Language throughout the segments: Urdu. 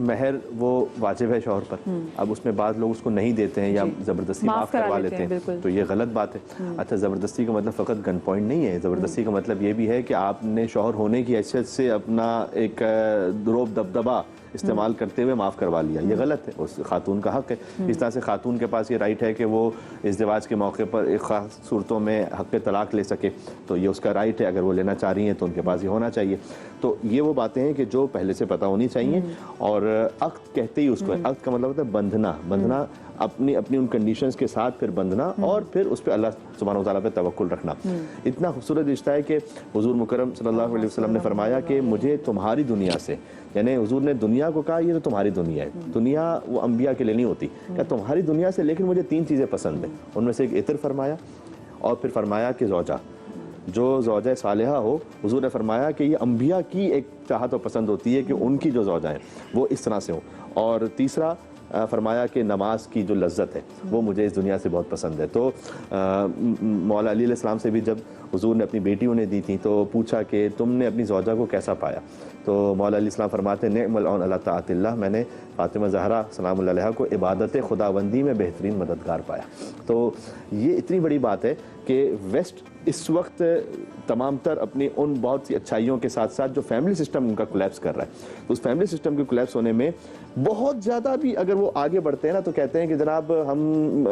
مہر وہ واجب ہے شوہر پر، اب اس میں بعض لوگ اس کو نہیں دیتے ہیں یا زبردستی معاف کروا لیتے ہیں، تو یہ غلط بات ہے۔ اچھا، زبردستی کا مطلب فقط گن پوائنٹ نہیں ہے، زبردستی کا مطلب یہ بھی ہے کہ آپ نے شوہر ہونے کی حیثیت سے اپنا ایک روب دبدبا استعمال کرتے ہوئے معاف کروا لیا، یہ غلط ہے، اس خاتون کا حق ہے۔ اس طرح سے خاتون کے پاس یہ رائٹ ہے کہ وہ ازدواج کے موقع پر ایک خاص صورتوں میں حق طلاق لے سکے، تو یہ اس کا رائٹ ہے، اگر وہ لینا چاہ رہی ہیں تو ان کے پاس یہ ہونا چاہیے۔ تو یہ وہ باتیں ہیں کہ جو پہلے سے پتہ ہونی چاہیے، اور عقد کہتے ہی اس کو، عقد کا مطلب ہوتا ہے بندھنا اپنی ان کنڈیشنز کے ساتھ پھر بندھنا، اور پھر اس پہ اللہ سبحانہ وتعالیٰ پہ توکل رکھنا۔ اتنا خوبصورت رشتہ ہے کہ حضور مکرم صلی اللہ علیہ وسلم نے فرمایا کہ مجھے تمہاری دنیا سے، یعنی حضور نے دنیا کو کہا یہ تو تمہاری دنیا ہے، دنیا وہ انبیاء کے لیے نہیں ہوتی، کہ تمہاری دنیا سے لیکن مجھے 3 چیزیں پسند ہیں، ان میں سے ایک عطر فرمایا، اور پھر فرمایا کہ زوجہ، جو زوجہ صالحہ ہو، حضور نے فرمایا کہ یہ انبیاء کی ایک چاہت و پسند ہوتی ہے کہ ان کی جو زوجہ ہیں وہ اس طرح سے ہوں، اور تیسرا فرمایا کہ نماز کی جو لذت ہے وہ مجھے اس دنیا سے بہت پسند ہے۔ تو مولا علی علیہ السلام سے بھی جب حضور نے اپنی بیٹی انہیں دی تھی تو پوچھا کہ تم نے اپنی زوجہ کو کیسا پایا، تو مولا علیہ السلام فرماتے ہیں نعم العون علی طاعت اللہ، میں نے فاطمہ زہرا سلام اللہ علیہا کو عبادت خداوندی میں بہترین مددگار پایا۔ تو یہ اتنی بڑی بات ہے کہ ویسٹ اس وقت تمام تر اپنی ان بہت سی اچھائیوں کے ساتھ ساتھ جو فیملی سسٹم ان کا کولیپس کر رہا ہے، تو اس فیملی سسٹم کے کولیپس ہونے میں بہت زیادہ بھی اگر وہ آگے بڑھتے ہیں نا تو کہتے ہیں کہ جناب ہم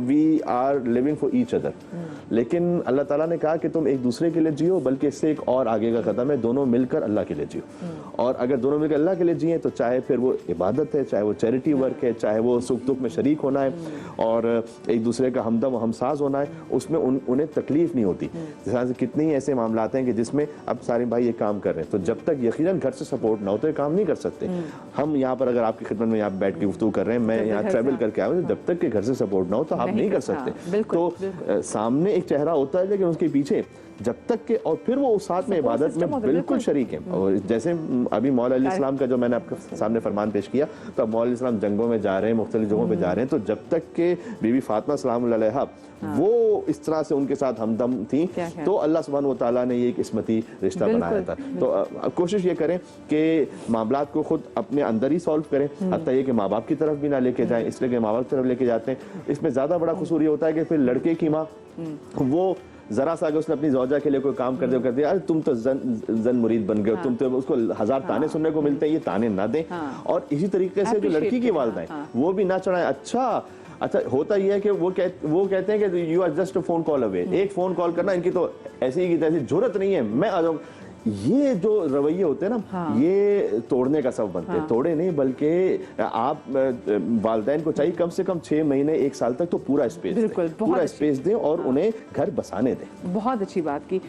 we are living for each other, لیکن اللہ تعالیٰ نے کہا کہ تم ایک دوسرے کے لیے جیو، بلکہ اس سے ایک اور آگے کا قدم ہے، دونوں مل کر اللہ کے لیے جیو، اور اگر دونوں مل کر اللہ کے لیے جئیں تو چاہے پھر وہ عبادت ہے، چاہے وہ چیریٹی ورک ہے، چاہے وہ سکھ دکھ میں شریک ہونا ہے اور ایک دوسرے کا ہمدم و ہمساز ہونا ہے، اس میں انہیں تکلیف نہیں ہوتی۔ جس طرح سے کتنی ایسے معاملات ہیں کہ جس میں اب سارے بھائی یہ کام کر رہے ہیں، تو جب تک یقیناً گھر سے سپورٹ نہ ہو تو یہ کام نہیں کر سکتے۔ ہم یہاں پر اگر آپ کی خدمت میں یہاں بیٹھ کے گفتگو کر رہے ہیں، میں یہاں ٹریول کر کے آیا ہوں، جب تک کہ گھر سے سپورٹ نہ ہو تو آپ نہیں کر سکتے۔ تو سامنے ایک چہرہ ہوتا ہے لیکن اس کے پیچھے جب تک کہ، اور پھر وہ ساتھ میں عبادت میں بالکل شریک ہیں، اور جیسے ابھی مولا علیہ السلام کا جو میں نے آپ کے سامنے فرمان پیش کیا، تو اب مولا علیہ السلام جنگوں میں جا رہے ہیں، مختلف جگہوں پہ جا رہے ہیں، تو جب تک کہ بی بی فاطمہ سلام اللہ علیہا وہ اس طرح سے ان کے ساتھ ہمدم تھیں، تو اللہ سبحانہ وتعالیٰ نے یہ ایک قسمتی رشتہ بنایا تھا۔ تو کوشش یہ کریں کہ معاملات کو خود اپنے اندر ہی سالو کریں، حتیٰ یہ کہ ماں باپ کی طرف بھی نہ لے کے جائیں، اس لیے کہ ماں باپ کی طرف لے کے جاتے ہیں، اس میں زیادہ بڑا قصور یہ ہوتا ہے کہ پھر لڑکے کی ماں وہ ذرا سا اگر اس نے اپنی زوجہ کے لیے کوئی کام کر دیا، ارے تم تو زن مرید بن گئے ہو، تم تو، اس کو 1000 تانے سننے کو ملتے ہیں، یہ تانے نہ دیں۔ اور اسی طریقے سے جو لڑکی کی والدہ ہیں وہ بھی نہ چڑھائیں۔ اچھا ہوتا یہ ہے کہ وہ کہتے ہیں کہ you are just a phone call away, ایک فون کال کرنا، ان کی تو ایسی کی تیسی جرت نہیں ہے، میں آ جاؤں۔ یہ جو رویے ہوتے ہیں نا، یہ توڑنے کا سبب بنتے ہیں، توڑے نہیں بلکہ آپ والدین کو چاہیے کم سے کم 6 مہینے 1 سال تک تو پورا اسپیس دیں اور انہیں گھر بسانے دیں۔ بہت اچھی بات کی۔